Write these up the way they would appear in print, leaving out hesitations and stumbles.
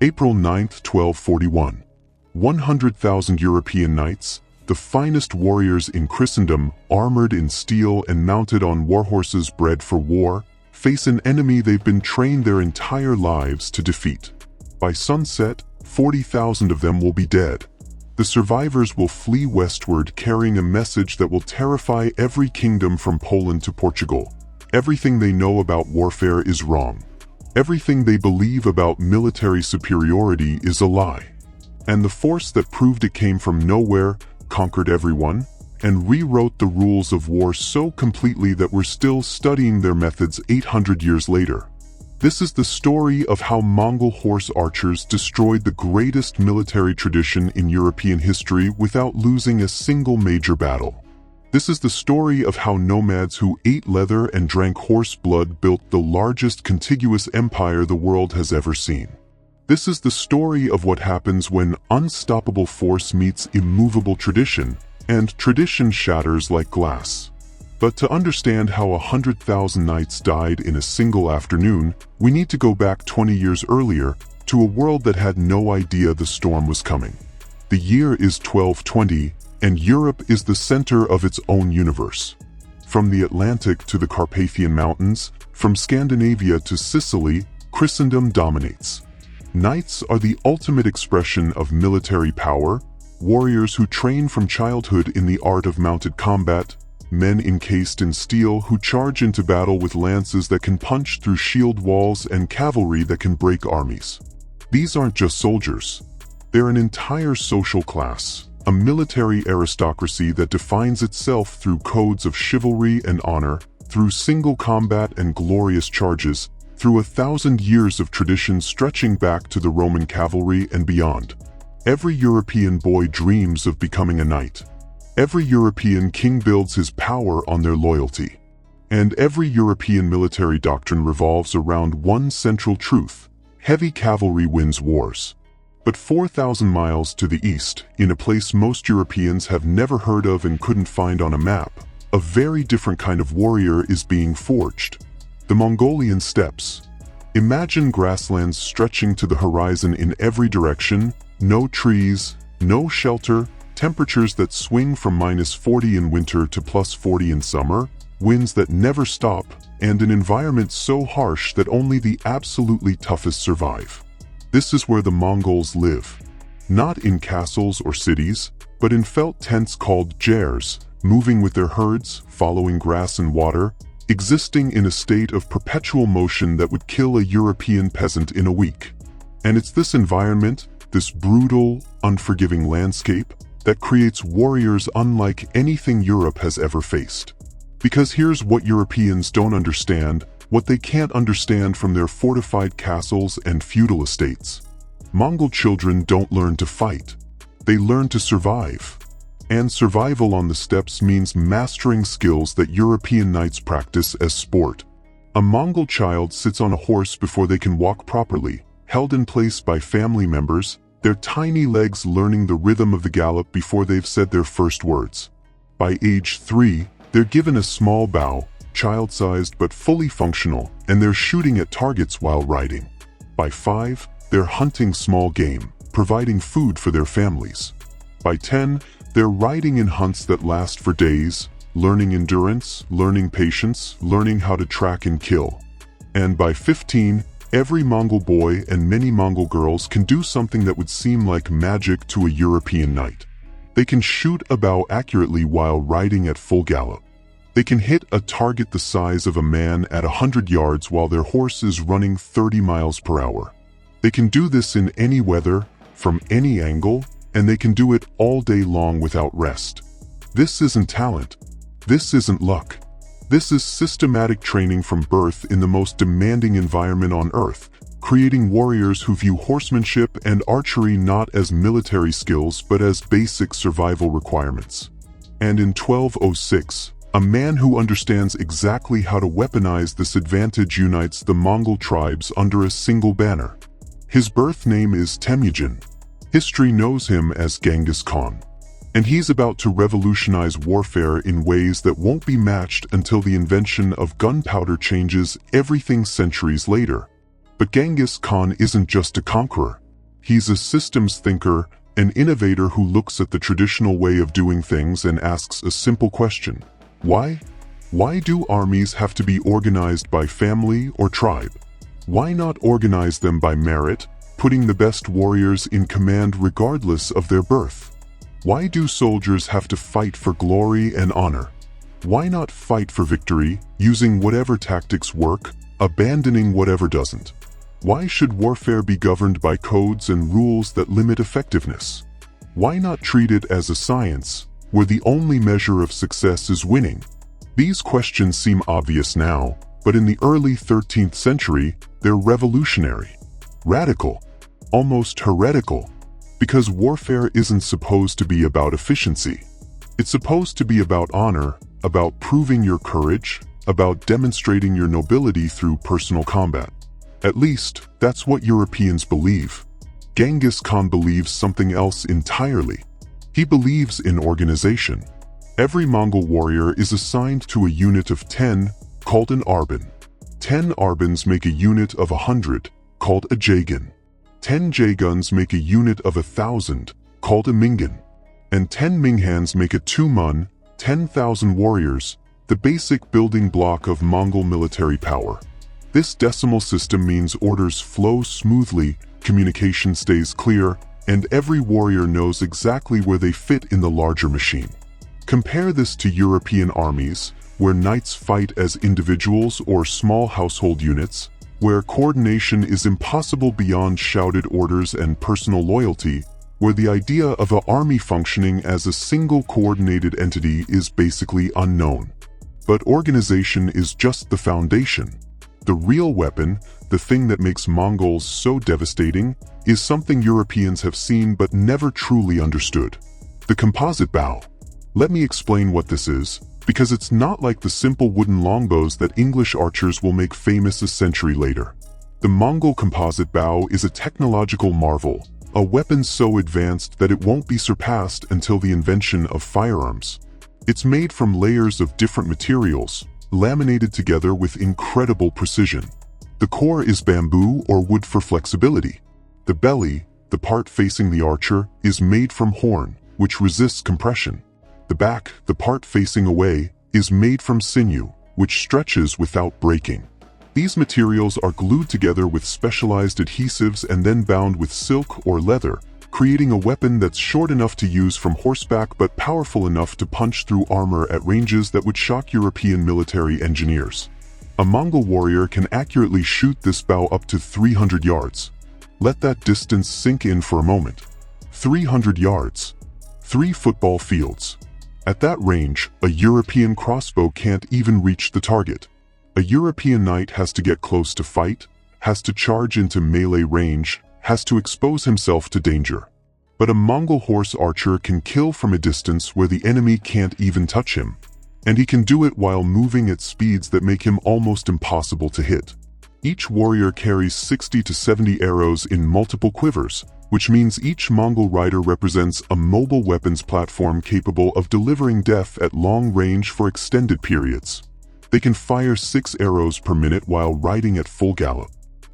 April 9, 1241. 100,000 European knights, the finest warriors in Christendom, armored in steel and mounted on warhorses bred for war, face an enemy they've been trained their entire lives to defeat. By sunset, 40,000 of them will be dead. The survivors will flee westward carrying a message that will terrify every kingdom from Poland to Portugal. Everything they know about warfare is wrong. Everything they believe about military superiority is a lie. And the force that proved it came from nowhere conquered everyone and rewrote the rules of war so completely that we're still studying their methods 800 years later. This is the story of how Mongol horse archers destroyed the greatest military tradition in European history without losing a single major battle. This is the story of how nomads who ate leather and drank horse blood built the largest contiguous empire the world has ever seen. This is the story of what happens when unstoppable force meets immovable tradition, and tradition shatters like glass. But to understand how 100,000 knights died in a single afternoon, we need to go back 20 years earlier to a world that had no idea the storm was coming. The year is 1220, and Europe is the center of its own universe. From the Atlantic to the Carpathian Mountains, from Scandinavia to Sicily, Christendom dominates. Knights are the ultimate expression of military power, warriors who train from childhood in the art of mounted combat, men encased in steel who charge into battle with lances that can punch through shield walls and cavalry that can break armies. These aren't just soldiers. They're an entire social class, a military aristocracy that defines itself through codes of chivalry and honor, through single combat and glorious charges, through 1,000 years of tradition stretching back to the Roman cavalry and beyond. Every European boy dreams of becoming a knight. Every European king builds his power on their loyalty. And every European military doctrine revolves around one central truth: heavy cavalry wins wars. But 4,000 miles to the east, in a place most Europeans have never heard of and couldn't find on a map, a very different kind of warrior is being forged. The Mongolian steppes. Imagine grasslands stretching to the horizon in every direction, no trees, no shelter, temperatures that swing from -40 in winter to +40 in summer, winds that never stop, and an environment so harsh that only the absolutely toughest survive. This is where the Mongols live. Not in castles or cities, but in felt tents called jairs, moving with their herds, following grass and water, existing in a state of perpetual motion that would kill a European peasant in a week. And it's this environment, this brutal, unforgiving landscape, that creates warriors unlike anything Europe has ever faced. Because here's what Europeans don't understand, what they can't understand from their fortified castles and feudal estates. Mongol children don't learn to fight. They learn to survive. And survival on the steppes means mastering skills that European knights practice as sport. A Mongol child sits on a horse before they can walk properly, held in place by family members, their tiny legs learning the rhythm of the gallop before they've said their first words. By age 3, they're given a small bow, child-sized but fully functional, and they're shooting at targets while riding. By 5, they're hunting small game, providing food for their families. By 10, they're riding in hunts that last for days, learning endurance, learning patience, learning how to track and kill. And by 15, every Mongol boy and many Mongol girls can do something that would seem like magic to a European knight. They can shoot a bow accurately while riding at full gallop. They can hit a target the size of a man at 100 yards while their horse is running 30 miles per hour. They can do this in any weather, from any angle, and they can do it all day long without rest. This isn't talent. This isn't luck. This is systematic training from birth in the most demanding environment on Earth, creating warriors who view horsemanship and archery not as military skills but as basic survival requirements. And in 1206, a man who understands exactly how to weaponize this advantage unites the Mongol tribes under a single banner. His birth name is Temujin. History knows him as Genghis Khan. And he's about to revolutionize warfare in ways that won't be matched until the invention of gunpowder changes everything centuries later. But Genghis Khan isn't just a conqueror. He's a systems thinker, an innovator who looks at the traditional way of doing things and asks a simple question. Why? Why do armies have to be organized by family or tribe? Why not organize them by merit, putting the best warriors in command regardless of their birth? Why do soldiers have to fight for glory and honor? Why not fight for victory, using whatever tactics work, abandoning whatever doesn't? Why should warfare be governed by codes and rules that limit effectiveness? Why not treat it as a science, where the only measure of success is winning? These questions seem obvious now, but in the early 13th century, they're revolutionary, radical, almost heretical, because warfare isn't supposed to be about efficiency. It's supposed to be about honor, about proving your courage, about demonstrating your nobility through personal combat. At least, that's what Europeans believe. Genghis Khan believes something else entirely. He believes in organization. Every Mongol warrior is assigned to a unit of 10, called an arban. 10 arbans make a unit of 100, called a jagan. 10 jaguns make a unit of 1,000, called a mingan. And 10 minghans make a tumun, 10,000 warriors, the basic building block of Mongol military power. This decimal system means orders flow smoothly, communication stays clear, and every warrior knows exactly where they fit in the larger machine. Compare this to European armies, where knights fight as individuals or small household units, where coordination is impossible beyond shouted orders and personal loyalty, where the idea of an army functioning as a single coordinated entity is basically unknown. But organization is just the foundation. The real weapon, the thing that makes Mongols so devastating, is something Europeans have seen but never truly understood. The composite bow. Let me explain what this is, because it's not like the simple wooden longbows that English archers will make famous a century later. The Mongol composite bow is a technological marvel, a weapon so advanced that it won't be surpassed until the invention of firearms. It's made from layers of different materials, laminated together with incredible precision. The core is bamboo or wood for flexibility. The belly, the part facing the archer, is made from horn, which resists compression. The back, the part facing away, is made from sinew, which stretches without breaking. These materials are glued together with specialized adhesives and then bound with silk or leather, creating a weapon that's short enough to use from horseback but powerful enough to punch through armor at ranges that would shock European military engineers. A Mongol warrior can accurately shoot this bow up to 300 yards. Let that distance sink in for a moment. 300 yards. 3 football fields. At that range, a European crossbow can't even reach the target. A European knight has to get close to fight, has to charge into melee range, has to expose himself to danger. But a Mongol horse archer can kill from a distance where the enemy can't even touch him. And he can do it while moving at speeds that make him almost impossible to hit. Each warrior carries 60 to 70 arrows in multiple quivers, which means each Mongol rider represents a mobile weapons platform capable of delivering death at long range for extended periods. They can fire 6 arrows per minute while riding at full gallop.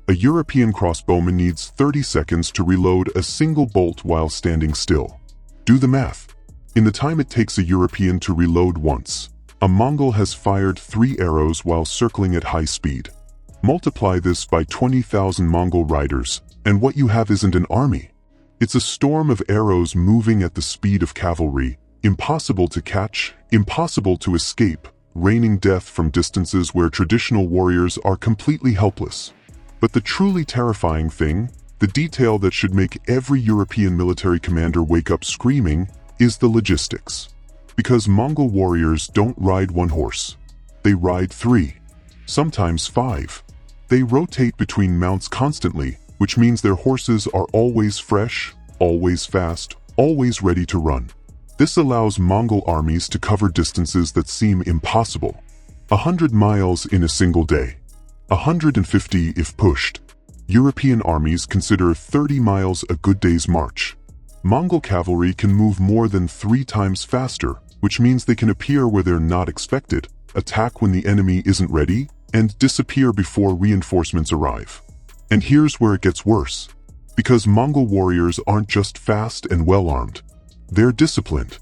A European crossbowman needs 30 seconds to reload a single bolt while standing still. Do the math. In the time it takes a European to reload once, a Mongol has fired 3 arrows while circling at high speed. Multiply this by 20,000 Mongol riders, and what you have isn't an army. It's a storm of arrows moving at the speed of cavalry, impossible to catch, impossible to escape, raining death from distances where traditional warriors are completely helpless. But the truly terrifying thing, the detail that should make every European military commander wake up screaming, is the logistics. Because Mongol warriors don't ride one horse. They ride 3, sometimes 5. They rotate between mounts constantly, which means their horses are always fresh, always fast, always ready to run. This allows Mongol armies to cover distances that seem impossible. 100 miles in a single day. 150 if pushed. European armies consider 30 miles a good day's march. Mongol cavalry can move more than 3 times faster, which means they can appear where they're not expected, attack when the enemy isn't ready, and disappear before reinforcements arrive. And here's where it gets worse. Because Mongol warriors aren't just fast and well-armed. They're disciplined.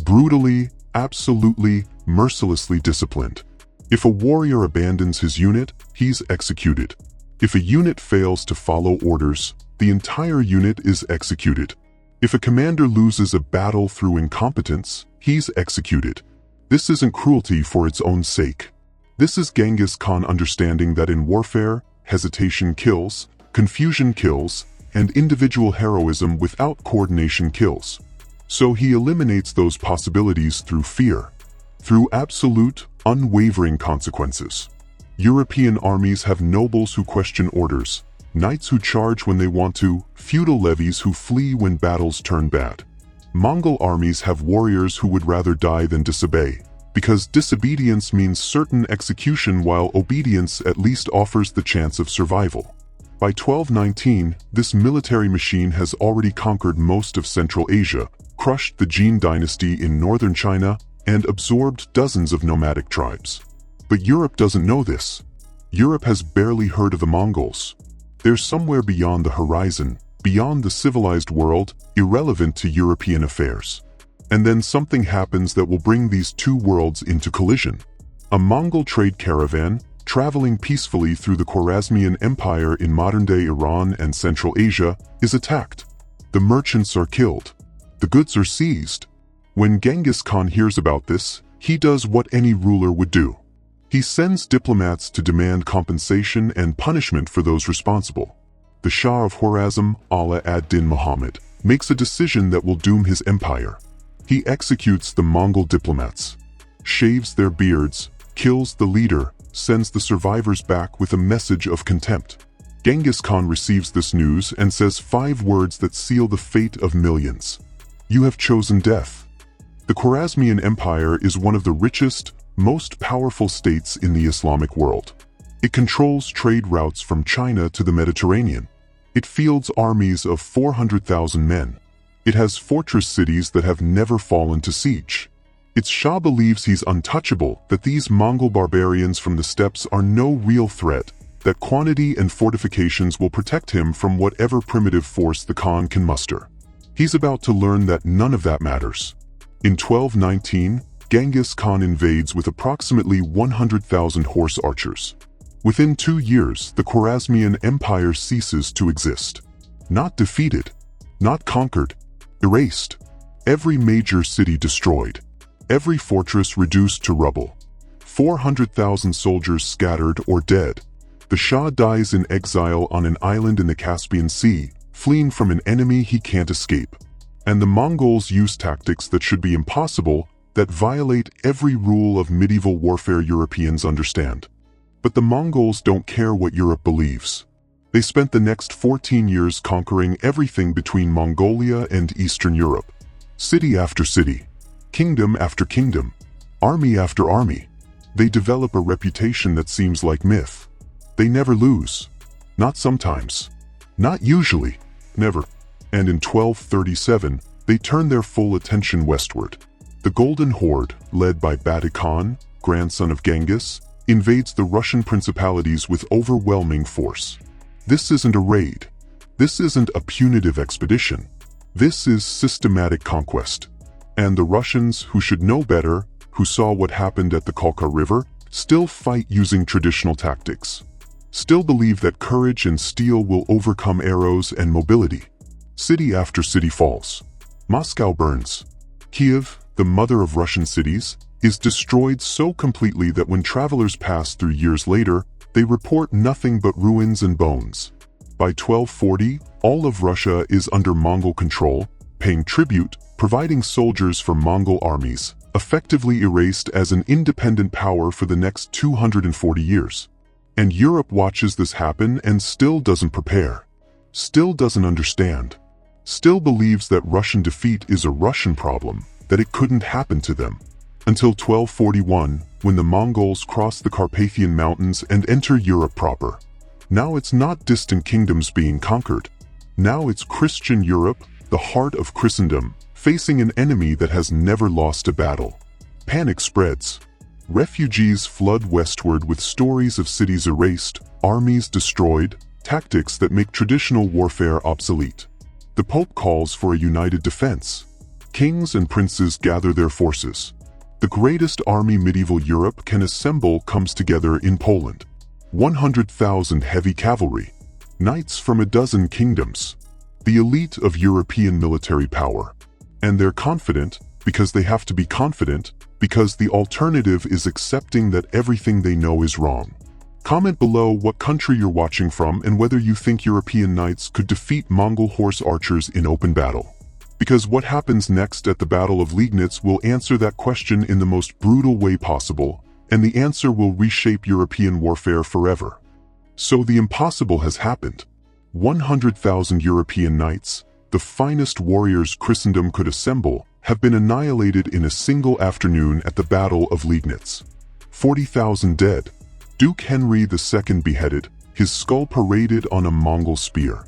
Brutally, absolutely, mercilessly disciplined. If a warrior abandons his unit, he's executed. If a unit fails to follow orders, the entire unit is executed. If a commander loses a battle through incompetence, he's executed. This isn't cruelty for its own sake. This is Genghis Khan understanding that in warfare, hesitation kills, confusion kills, and individual heroism without coordination kills. So he eliminates those possibilities through fear, through absolute, unwavering consequences. European armies have nobles who question orders, knights who charge when they want to, feudal levies who flee when battles turn bad. Mongol armies have warriors who would rather die than disobey, because disobedience means certain execution while obedience at least offers the chance of survival. By 1219, this military machine has already conquered most of Central Asia, crushed the Jin dynasty in northern China, and absorbed dozens of nomadic tribes. But Europe doesn't know this. Europe has barely heard of the Mongols. They're somewhere beyond the horizon, beyond the civilized world, irrelevant to European affairs. And then something happens that will bring these two worlds into collision. A Mongol trade caravan, traveling peacefully through the Khwarezmian Empire in modern-day Iran and Central Asia, is attacked. The merchants are killed. The goods are seized. When Genghis Khan hears about this, he does what any ruler would do. He sends diplomats to demand compensation and punishment for those responsible. The Shah of Khwarezm, Ala ad-Din Muhammad, makes a decision that will doom his empire. He executes the Mongol diplomats, shaves their beards, kills the leader, sends the survivors back with a message of contempt. Genghis Khan receives this news and says 5 words that seal the fate of millions. You have chosen death. The Khwarezmian Empire is one of the richest, most powerful states in the Islamic world. It controls trade routes from China to the Mediterranean. It fields armies of 400,000 men. It has fortress cities that have never fallen to siege. Its Shah believes he's untouchable, that these Mongol barbarians from the steppes are no real threat, that quantity and fortifications will protect him from whatever primitive force the Khan can muster. He's about to learn that none of that matters. In 1219, Genghis Khan invades with approximately 100,000 horse archers. Within 2 years, the Khwarezmian Empire ceases to exist. Not defeated, not conquered, erased. Every major city destroyed. Every fortress reduced to rubble. 400,000 soldiers scattered or dead. The Shah dies in exile on an island in the Caspian Sea, fleeing from an enemy he can't escape. And the Mongols use tactics that should be impossible, that violate every rule of medieval warfare Europeans understand. But the Mongols don't care what Europe believes. They spent the next 14 years conquering everything between Mongolia and Eastern Europe. City after city, kingdom after kingdom, army after army. They develop a reputation that seems like myth. They never lose. Not sometimes. Not usually. Never. And in 1237, they turn their full attention westward. The Golden Horde, led by Battle Khan, grandson of Genghis, invades the Russian principalities with overwhelming force. This isn't a raid. This isn't a punitive expedition. This is systematic conquest. And the Russians, who should know better, who saw what happened at the Kalka River, still fight using traditional tactics. Still believe that courage and steel will overcome arrows and mobility. City after city falls. Moscow burns. Kiev, the mother of Russian cities, is destroyed so completely that when travelers pass through years later, they report nothing but ruins and bones. By 1240, all of Russia is under Mongol control, paying tribute, providing soldiers for Mongol armies, effectively erased as an independent power for the next 240 years. And Europe watches this happen and still doesn't prepare. Still doesn't understand. Still believes that Russian defeat is a Russian problem, that it couldn't happen to them. Until 1241, when the Mongols cross the Carpathian Mountains and enter Europe proper. Now it's not distant kingdoms being conquered. Now it's Christian Europe, the heart of Christendom, facing an enemy that has never lost a battle. Panic spreads. Refugees flood westward with stories of cities erased, armies destroyed, tactics that make traditional warfare obsolete. The Pope calls for a united defense. Kings and princes gather their forces. The greatest army medieval Europe can assemble comes together in Poland. 100,000 heavy cavalry, knights from a dozen kingdoms, the elite of European military power. And they're confident because they have to be confident, because the alternative is accepting that everything they know is wrong. Comment below what country you're watching from and whether you think European knights could defeat Mongol horse archers in open battle. Because what happens next at the Battle of Liegnitz will answer that question in the most brutal way possible, and the answer will reshape European warfare forever. So the impossible has happened. 100,000 European knights, the finest warriors Christendom could assemble, have been annihilated in a single afternoon at the Battle of Liegnitz. 40,000 dead. Duke Henry II beheaded, his skull paraded on a Mongol spear.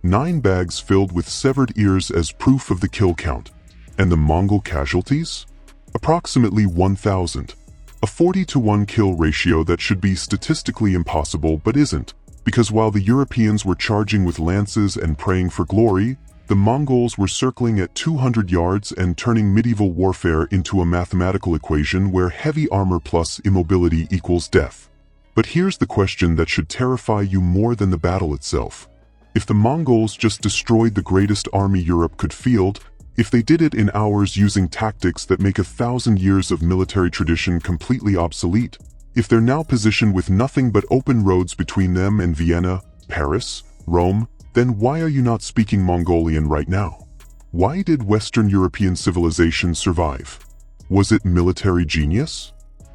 9 bags filled with severed ears as proof of the kill count. And the Mongol casualties? Approximately 1,000. A 40-to-1 kill ratio that should be statistically impossible but isn't, because while the Europeans were charging with lances and praying for glory, the Mongols were circling at 200 yards and turning medieval warfare into a mathematical equation where heavy armor plus immobility equals death. But here's the question that should terrify you more than the battle itself. If the Mongols just destroyed the greatest army Europe could field, if they did it in hours using tactics that make 1,000 years of military tradition completely obsolete, if they're now positioned with nothing but open roads between them and Vienna, Paris, Rome, then why are you not speaking Mongolian right now? Why did Western European civilization survive? Was it military genius?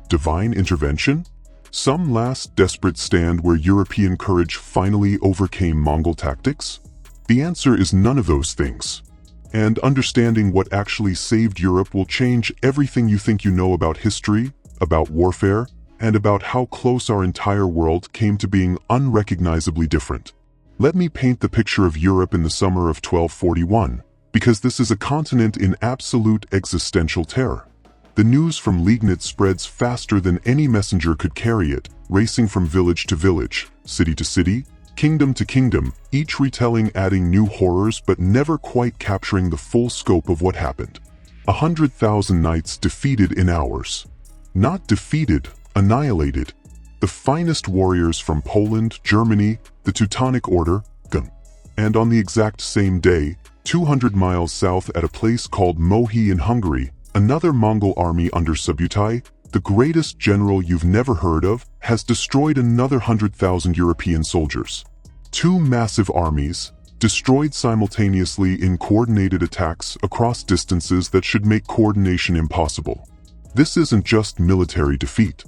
Divine intervention? Some last desperate stand where European courage finally overcame Mongol tactics? The answer is none of those things. And understanding what actually saved Europe will change everything you think you know about history, about warfare, and about how close our entire world came to being unrecognizably different. Let me paint the picture of Europe in the summer of 1241, because this is a continent in absolute existential terror. The news from Liegnitz spreads faster than any messenger could carry it, racing from village to village, city to city, kingdom to kingdom, each retelling adding new horrors but never quite capturing the full scope of what happened. 100,000 knights defeated in hours. Not defeated, annihilated. The finest warriors from Poland, Germany, the Teutonic Order, Gun. And on the exact same day, 200 miles south at a place called Mohi in Hungary, another Mongol army under Subutai, the greatest general you've never heard of, has destroyed another 100,000 European soldiers. 2 massive armies, destroyed simultaneously in coordinated attacks across distances that should make coordination impossible. This isn't just military defeat.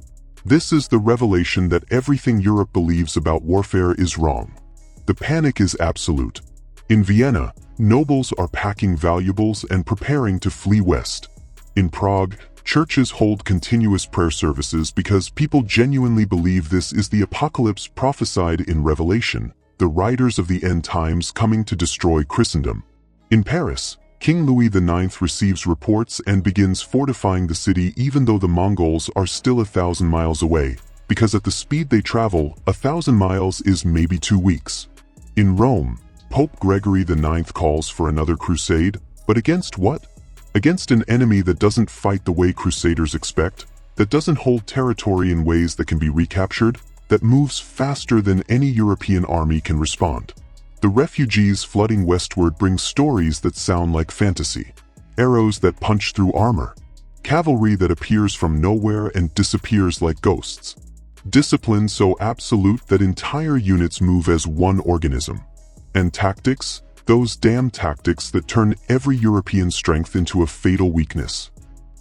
This is the revelation that everything Europe believes about warfare is wrong. The panic is absolute. In Vienna, nobles are packing valuables and preparing to flee west. In Prague, churches hold continuous prayer services because people genuinely believe this is the apocalypse prophesied in Revelation, the riders of the end times coming to destroy Christendom. In Paris, King Louis IX receives reports and begins fortifying the city even though the Mongols are still 1,000 miles away, because at the speed they travel, 1,000 miles is maybe 2 weeks. In Rome, Pope Gregory IX calls for another crusade, but against what? Against an enemy that doesn't fight the way crusaders expect, that doesn't hold territory in ways that can be recaptured, that moves faster than any European army can respond. The refugees flooding westward bring stories that sound like fantasy. Arrows that punch through armor. Cavalry that appears from nowhere and disappears like ghosts. Discipline so absolute that entire units move as one organism. And tactics? Those damn tactics that turn every European strength into a fatal weakness.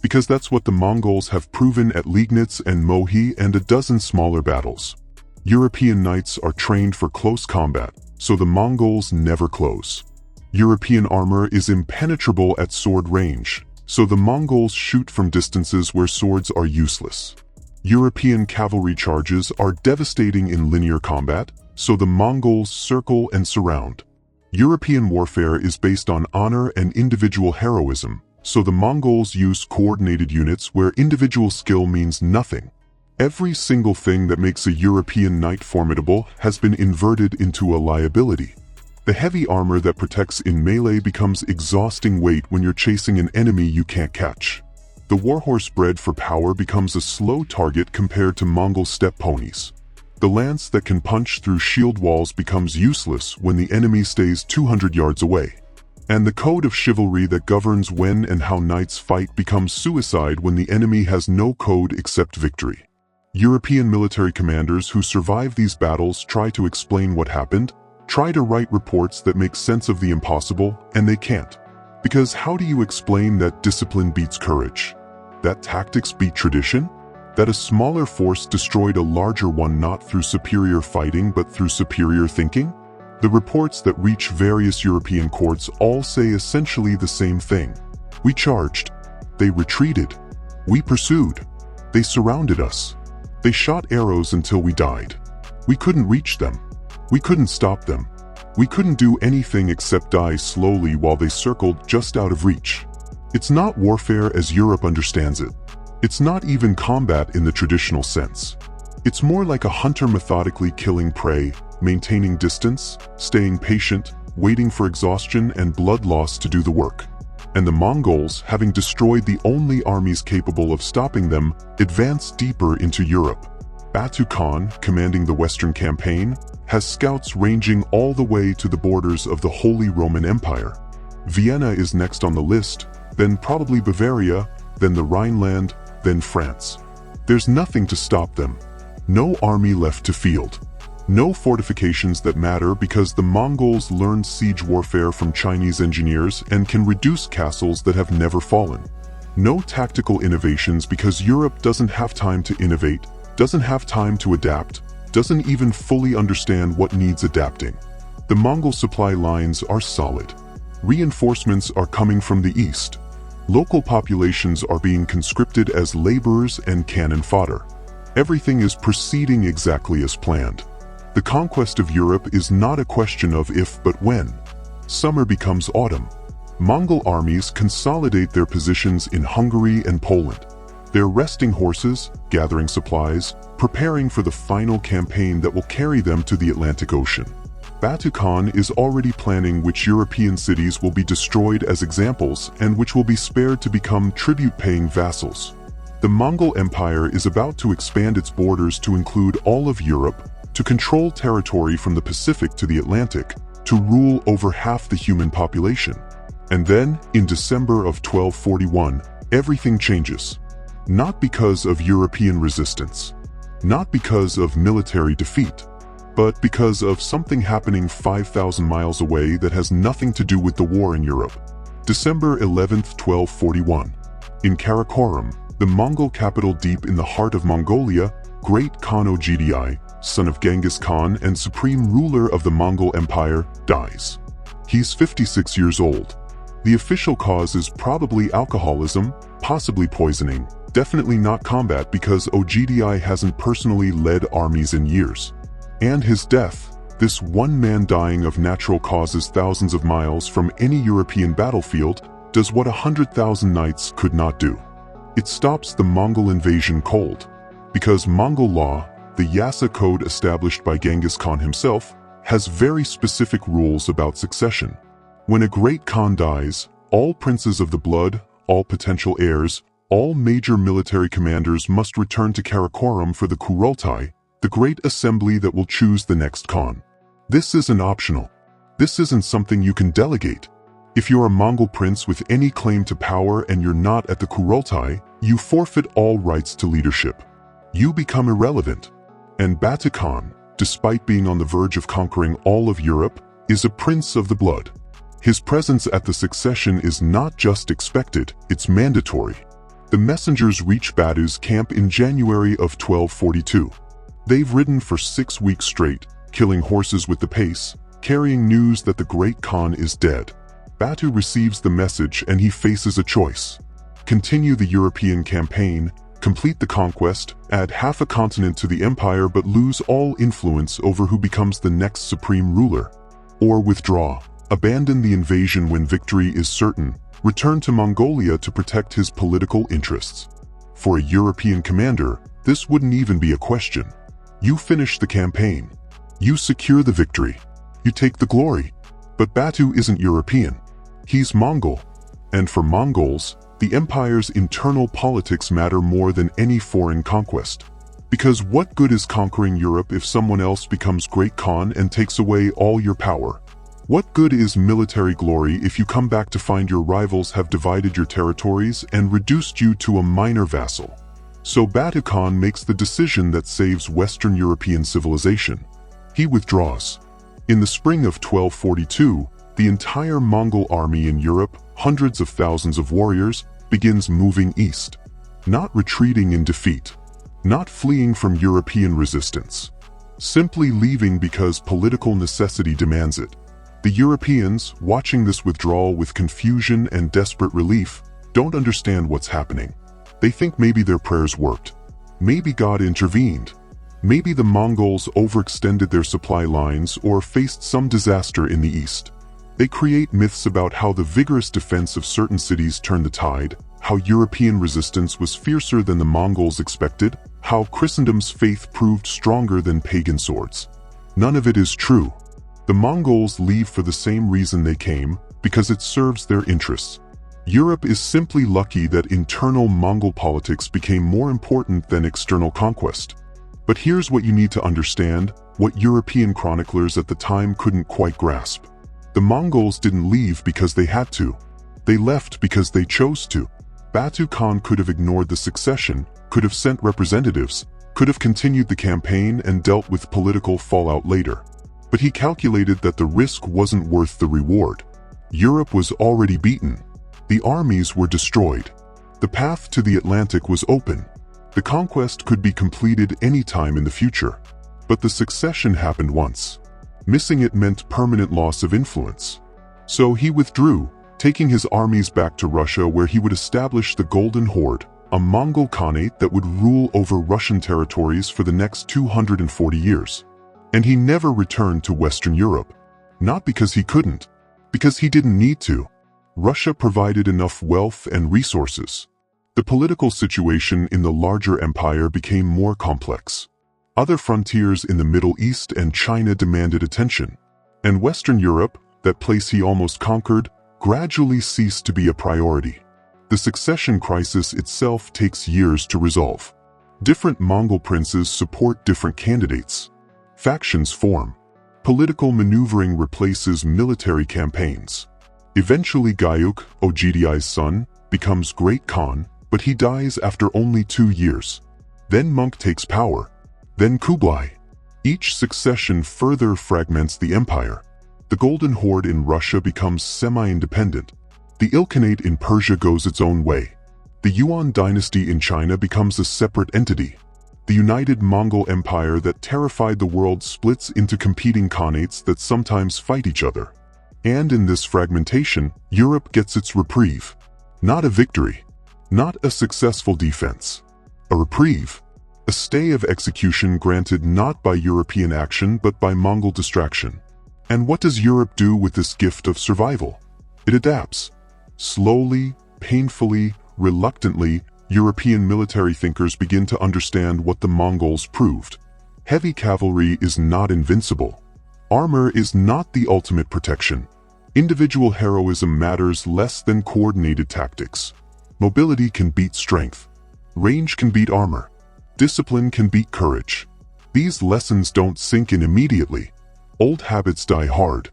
Because that's what the Mongols have proven at Liegnitz and Mohi and a dozen smaller battles. European knights are trained for close combat, so the Mongols never close. European armor is impenetrable at sword range, so the Mongols shoot from distances where swords are useless. European cavalry charges are devastating in linear combat, so the Mongols circle and surround. European warfare is based on honor and individual heroism, so the Mongols use coordinated units where individual skill means nothing. Every single thing that makes a European knight formidable has been inverted into a liability. The heavy armor that protects in melee becomes exhausting weight when you're chasing an enemy you can't catch. The warhorse bred for power becomes a slow target compared to Mongol steppe ponies. The lance that can punch through shield walls becomes useless when the enemy stays 200 yards away. And the code of chivalry that governs when and how knights fight becomes suicide when the enemy has no code except victory. European military commanders who survive these battles try to explain what happened, try to write reports that make sense of the impossible, and they can't. Because how do you explain that discipline beats courage? That tactics beat tradition? That a smaller force destroyed a larger one not through superior fighting but through superior thinking? The reports that reach various European courts all say essentially the same thing. We charged. They retreated. We pursued. They surrounded us. They shot arrows until we died. We couldn't reach them. We couldn't stop them. We couldn't do anything except die slowly while they circled just out of reach. It's not warfare as Europe understands it. It's not even combat in the traditional sense. It's more like a hunter methodically killing prey, maintaining distance, staying patient, waiting for exhaustion and blood loss to do the work. And the Mongols, having destroyed the only armies capable of stopping them, advanced deeper into Europe. Batu Khan, commanding the Western campaign, has scouts ranging all the way to the borders of the Holy Roman Empire. Vienna is next on the list, then probably Bavaria, then the Rhineland, then France. There's nothing to stop them. No army left to field. No fortifications that matter because the Mongols learned siege warfare from Chinese engineers and can reduce castles that have never fallen. No tactical innovations because Europe doesn't have time to innovate, doesn't have time to adapt, doesn't even fully understand what needs adapting. The Mongol supply lines are solid. Reinforcements are coming from the east. Local populations are being conscripted as laborers and cannon fodder. Everything is proceeding exactly as planned. The conquest of Europe is not a question of if but when. Summer becomes autumn. Mongol armies consolidate their positions in Hungary and Poland. They're resting horses, gathering supplies, preparing for the final campaign that will carry them to the Atlantic Ocean. Batu Khan is already planning which European cities will be destroyed as examples and which will be spared to become tribute-paying vassals. The Mongol Empire is about to expand its borders to include all of Europe, to control territory from the Pacific to the Atlantic, to rule over half the human population. And then, in December of 1241, everything changes. Not because of European resistance, not because of military defeat, but because of something happening 5,000 miles away that has nothing to do with the war in Europe. December 11th, 1241. In Karakorum, the Mongol capital deep in the heart of Mongolia, Great Khan Ogdi, son of Genghis Khan and supreme ruler of the Mongol Empire, dies. He's 56 years old. The official cause is probably alcoholism, possibly poisoning, definitely not combat because Ogdi hasn't personally led armies in years. And his death, this one man dying of natural causes thousands of miles from any European battlefield, does what 100,000 knights could not do. It stops the Mongol invasion cold. Because Mongol law, the Yasa Code established by Genghis Khan himself, has very specific rules about succession. When a great Khan dies, all princes of the blood, all potential heirs, all major military commanders must return to Karakorum for the Kurultai, the great assembly that will choose the next Khan. This isn't optional. This isn't something you can delegate. If you're a Mongol prince with any claim to power and you're not at the Kurultai, you forfeit all rights to leadership. You become irrelevant. And Batu Khan, despite being on the verge of conquering all of Europe, is a prince of the blood. His presence at the succession is not just expected, it's mandatory. The messengers reach Batu's camp in January of 1242. They've ridden for 6 weeks straight, killing horses with the pace, carrying news that the great Khan is dead. Batu receives the message and he faces a choice. Continue the European campaign, complete the conquest, add half a continent to the empire but lose all influence over who becomes the next supreme ruler. Or withdraw, abandon the invasion when victory is certain, return to Mongolia to protect his political interests. For a European commander, this wouldn't even be a question. You finish the campaign. You secure the victory. You take the glory. But Batu isn't European. He's Mongol. And for Mongols, the empire's internal politics matter more than any foreign conquest. Because what good is conquering Europe if someone else becomes Great Khan and takes away all your power? What good is military glory if you come back to find your rivals have divided your territories and reduced you to a minor vassal? So Batu Khan makes the decision that saves Western European civilization. He withdraws. In the spring of 1242, the entire Mongol army in Europe, hundreds of thousands of warriors, begins moving east. Not retreating in defeat. Not fleeing from European resistance. Simply leaving because political necessity demands it. The Europeans, watching this withdrawal with confusion and desperate relief, don't understand what's happening. They think maybe their prayers worked. Maybe God intervened. Maybe the Mongols overextended their supply lines or faced some disaster in the east. They create myths about how the vigorous defense of certain cities turned the tide, how European resistance was fiercer than the Mongols expected, how Christendom's faith proved stronger than pagan swords. None of it is true. The Mongols leave for the same reason they came, because it serves their interests. Europe is simply lucky that internal Mongol politics became more important than external conquest. But here's what you need to understand, what European chroniclers at the time couldn't quite grasp. The Mongols didn't leave because they had to. They left because they chose to. Batu Khan could have ignored the succession, could have sent representatives, could have continued the campaign and dealt with political fallout later. But he calculated that the risk wasn't worth the reward. Europe was already beaten. The armies were destroyed. The path to the Atlantic was open. The conquest could be completed any time in the future. But the succession happened once. Missing it meant permanent loss of influence. So he withdrew, taking his armies back to Russia where he would establish the Golden Horde, a Mongol Khanate that would rule over Russian territories for the next 240 years. And he never returned to Western Europe. Not because he couldn't, because he didn't need to. Russia provided enough wealth and resources. The political situation in the larger empire became more complex. Other frontiers in the Middle East and China demanded attention. And Western Europe, that place he almost conquered, gradually ceased to be a priority. The succession crisis itself takes years to resolve. Different Mongol princes support different candidates. Factions form. Political maneuvering replaces military campaigns. Eventually Gayuk, Ogdiai's son, becomes Great Khan, but he dies after only 2 years. Then Monk takes power. Then Kublai. Each succession further fragments the empire. The Golden Horde in Russia becomes semi-independent. The Ilkhanate in Persia goes its own way. The Yuan dynasty in China becomes a separate entity. The united Mongol Empire that terrified the world splits into competing khanates that sometimes fight each other. And in this fragmentation, Europe gets its reprieve. Not a victory. Not a successful defense. A reprieve. A stay of execution granted not by European action but by Mongol distraction. And what does Europe do with this gift of survival? It adapts. Slowly, painfully, reluctantly, European military thinkers begin to understand what the Mongols proved. Heavy cavalry is not invincible. Armor is not the ultimate protection. Individual heroism matters less than coordinated tactics. Mobility can beat strength. Range can beat armor. Discipline can beat courage. These lessons don't sink in immediately. Old habits die hard.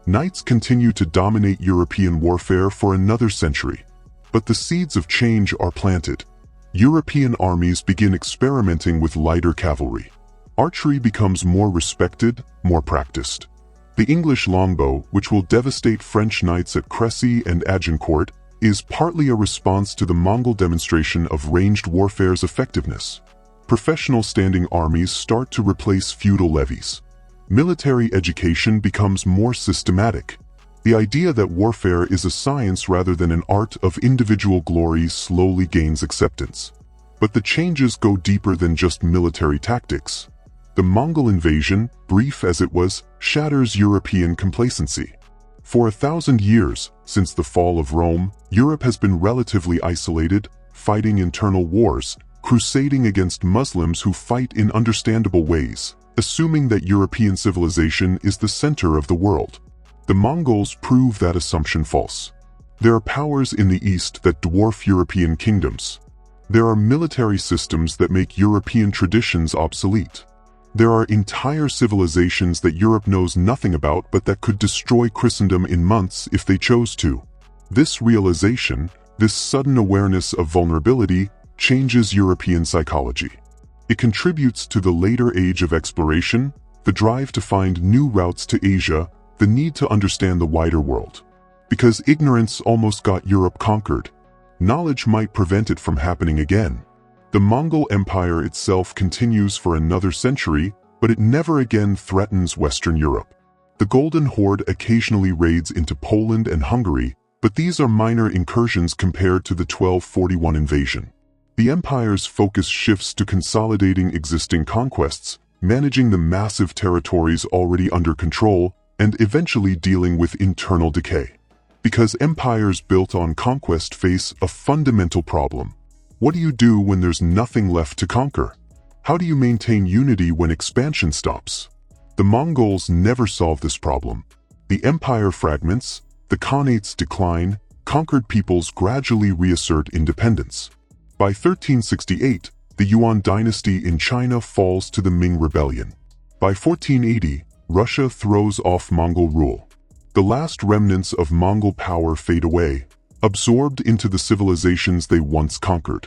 Knights continue to dominate European warfare for another century. But the seeds of change are planted. European armies begin experimenting with lighter cavalry. Archery becomes more respected, more practiced. The English longbow, which will devastate French knights at Crécy and Agincourt, is partly a response to the Mongol demonstration of ranged warfare's effectiveness. Professional standing armies start to replace feudal levies. Military education becomes more systematic. The idea that warfare is a science rather than an art of individual glory slowly gains acceptance. But the changes go deeper than just military tactics. The Mongol invasion, brief as it was, shatters European complacency. For 1,000 years, since the fall of Rome, Europe has been relatively isolated, fighting internal wars, crusading against Muslims who fight in understandable ways, assuming that European civilization is the center of the world. The Mongols prove that assumption false. There are powers in the East that dwarf European kingdoms. There are military systems that make European traditions obsolete. There are entire civilizations that Europe knows nothing about but that could destroy Christendom in months if they chose to. This realization, this sudden awareness of vulnerability, changes European psychology. It contributes to the later age of exploration, the drive to find new routes to Asia, the need to understand the wider world. Because ignorance almost got Europe conquered, knowledge might prevent it from happening again. The Mongol Empire itself continues for another century, but it never again threatens Western Europe. The Golden Horde occasionally raids into Poland and Hungary, but these are minor incursions compared to the 1241 invasion. The empire's focus shifts to consolidating existing conquests, managing the massive territories already under control, and eventually dealing with internal decay. Because empires built on conquest face a fundamental problem. What do you do when there's nothing left to conquer? How do you maintain unity when expansion stops? The Mongols never solve this problem. The empire fragments, the Khanates decline, conquered peoples gradually reassert independence. By 1368, the Yuan dynasty in China falls to the Ming Rebellion. By 1480, Russia throws off Mongol rule. The last remnants of Mongol power fade away, absorbed into the civilizations they once conquered.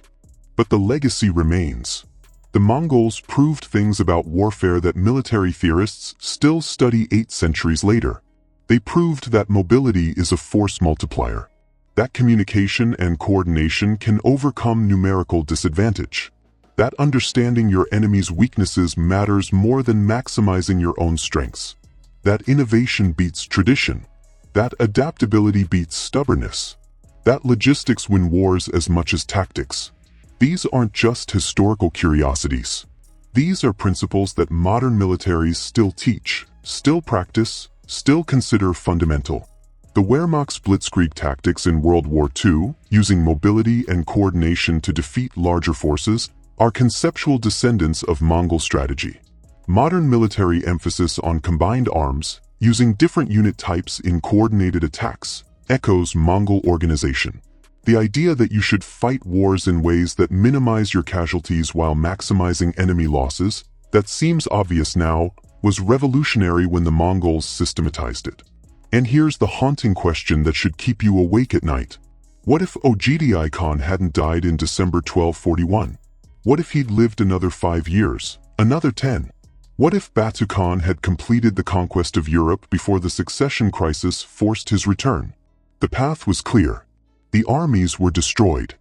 But the legacy remains. The Mongols proved things about warfare that military theorists still study 8 centuries later. They proved that mobility is a force multiplier, that communication and coordination can overcome numerical disadvantage, that understanding your enemy's weaknesses matters more than maximizing your own strengths, that innovation beats tradition, that adaptability beats stubbornness, that logistics win wars as much as tactics. These aren't just historical curiosities. These are principles that modern militaries still teach, still practice, still consider fundamental. The Wehrmacht's blitzkrieg tactics in World War II, using mobility and coordination to defeat larger forces, are conceptual descendants of Mongol strategy. Modern military emphasis on combined arms, using different unit types in coordinated attacks, echoes Mongol organization. The idea that you should fight wars in ways that minimize your casualties while maximizing enemy losses, that seems obvious now, was revolutionary when the Mongols systematized it. And here's the haunting question that should keep you awake at night. What if Ogedei Khan hadn't died in December 1241? What if he'd lived another 5 years, another 10? What if Batu Khan had completed the conquest of Europe before the succession crisis forced his return? The path was clear. The armies were destroyed.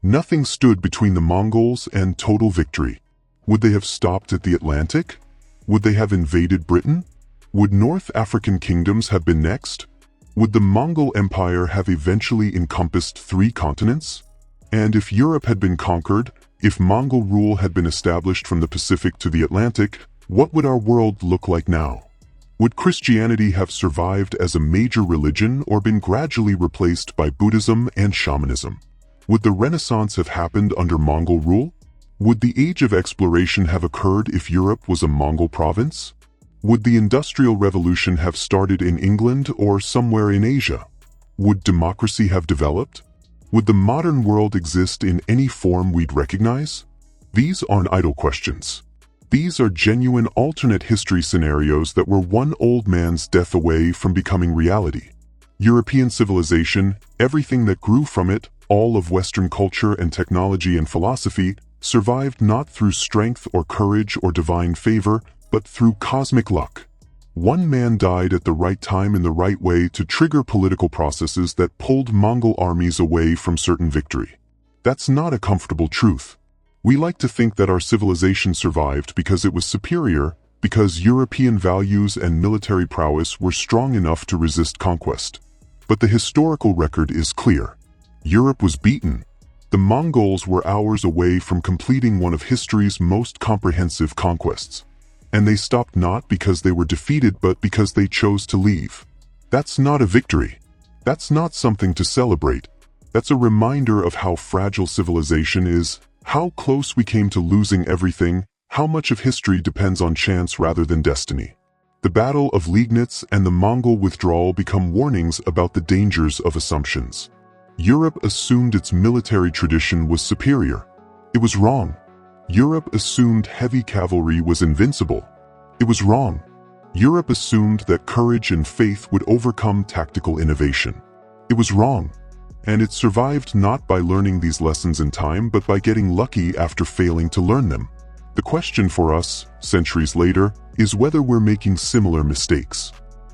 Nothing stood between the Mongols and total victory. Would they have stopped at the Atlantic? Would they have invaded Britain? Would North African kingdoms have been next? Would the Mongol Empire have eventually encompassed 3 continents? And if Europe had been conquered, if Mongol rule had been established from the Pacific to the Atlantic, what would our world look like now? Would Christianity have survived as a major religion or been gradually replaced by Buddhism and shamanism? Would the Renaissance have happened under Mongol rule? Would the Age of Exploration have occurred if Europe was a Mongol province? Would the Industrial Revolution have started in England or somewhere in Asia? Would democracy have developed? Would the modern world exist in any form we'd recognize? These aren't idle questions. These are genuine alternate history scenarios that were one old man's death away from becoming reality. European civilization, everything that grew from it, all of Western culture and technology and philosophy, survived not through strength or courage or divine favor, but through cosmic luck. One man died at the right time in the right way to trigger political processes that pulled Mongol armies away from certain victory. That's not a comfortable truth. We like to think that our civilization survived because it was superior, because European values and military prowess were strong enough to resist conquest. But the historical record is clear. Europe was beaten. The Mongols were hours away from completing one of history's most comprehensive conquests. And they stopped not because they were defeated but because they chose to leave. That's not a victory. That's not something to celebrate. That's a reminder of how fragile civilization is, How close we came to losing everything, how much of history depends on chance rather than destiny. The Battle of Liegnitz and the Mongol withdrawal become warnings about the dangers of assumptions. Europe assumed its military tradition was superior. It was wrong. Europe assumed heavy cavalry was invincible. It was wrong. Europe assumed that courage and faith would overcome tactical innovation. It was wrong. And it survived not by learning these lessons in time, but by getting lucky after failing to learn them. The question for us, centuries later, is whether we're making similar mistakes.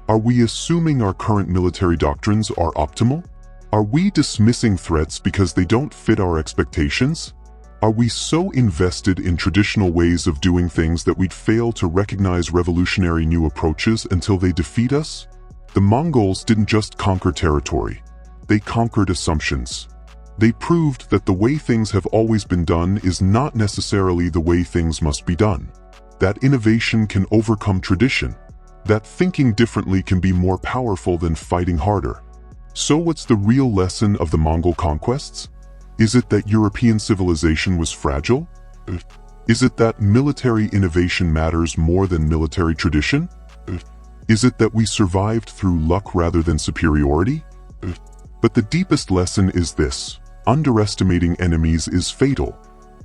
Are we assuming our current military doctrines are optimal? Are we dismissing threats because they don't fit our expectations? Are we so invested in traditional ways of doing things that we'd fail to recognize revolutionary new approaches until they defeat us? The Mongols didn't just conquer territory. They conquered assumptions. They proved that the way things have always been done is not necessarily the way things must be done. That innovation can overcome tradition. That thinking differently can be more powerful than fighting harder. So what's the real lesson of the Mongol conquests? Is it that European civilization was fragile? Is it that military innovation matters more than military tradition? Is it that we survived through luck rather than superiority? But the deepest lesson is this: underestimating enemies is fatal.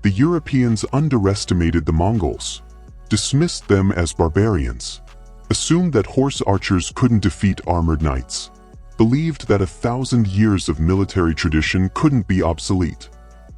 The Europeans underestimated the Mongols, dismissed them as barbarians, assumed that horse archers couldn't defeat armored knights, believed that 1,000 years of military tradition couldn't be obsolete.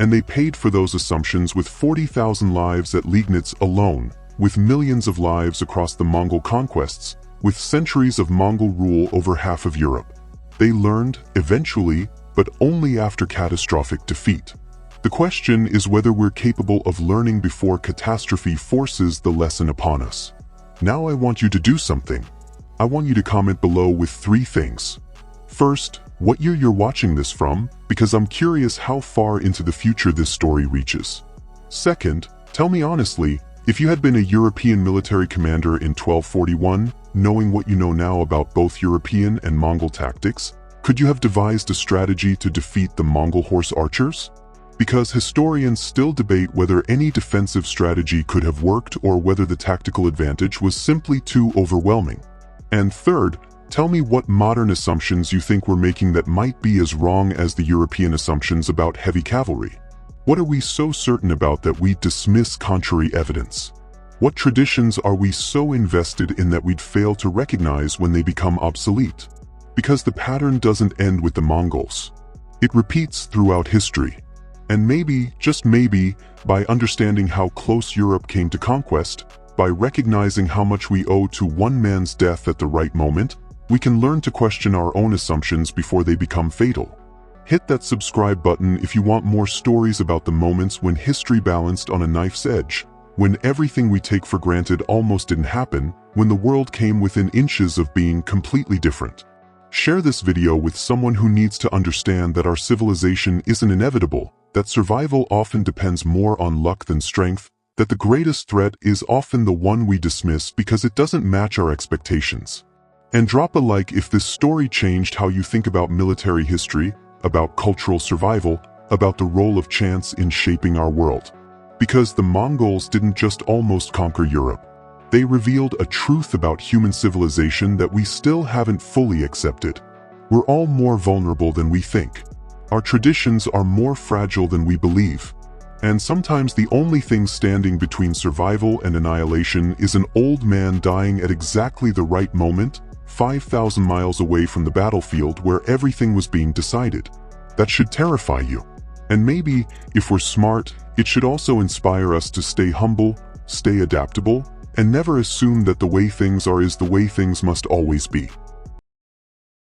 And they paid for those assumptions with 40,000 lives at Liegnitz alone, with millions of lives across the Mongol conquests, with centuries of Mongol rule over half of Europe. They learned, eventually, but only after catastrophic defeat. The question is whether we're capable of learning before catastrophe forces the lesson upon us. Now I want you to do something. I want you to comment below with 3 things. First, what year you're watching this from, because I'm curious how far into the future this story reaches. Second, tell me honestly, if you had been a European military commander in 1241, knowing what you know now about both European and Mongol tactics, could you have devised a strategy to defeat the Mongol horse archers? Because historians still debate whether any defensive strategy could have worked or whether the tactical advantage was simply too overwhelming. And third, tell me what modern assumptions you think we're making that might be as wrong as the European assumptions about heavy cavalry. What are we so certain about that we dismiss contrary evidence? What traditions are we so invested in that we'd fail to recognize when they become obsolete? Because the pattern doesn't end with the Mongols. It repeats throughout history. And maybe, just maybe, by understanding how close Europe came to conquest, by recognizing how much we owe to one man's death at the right moment, we can learn to question our own assumptions before they become fatal. Hit that subscribe button if you want more stories about the moments when history balanced on a knife's edge, when everything we take for granted almost didn't happen, when the world came within inches of being completely different. Share this video with someone who needs to understand that our civilization isn't inevitable, that survival often depends more on luck than strength, that the greatest threat is often the one we dismiss because it doesn't match our expectations. And drop a like if this story changed how you think about military history, about cultural survival, about the role of chance in shaping our world. Because the Mongols didn't just almost conquer Europe. They revealed a truth about human civilization that we still haven't fully accepted. We're all more vulnerable than we think. Our traditions are more fragile than we believe. And sometimes the only thing standing between survival and annihilation is an old man dying at exactly the right moment, 5,000 miles away from the battlefield where everything was being decided. That should terrify you. And maybe, if we're smart, it should also inspire us to stay humble, stay adaptable, and never assume that the way things are is the way things must always be.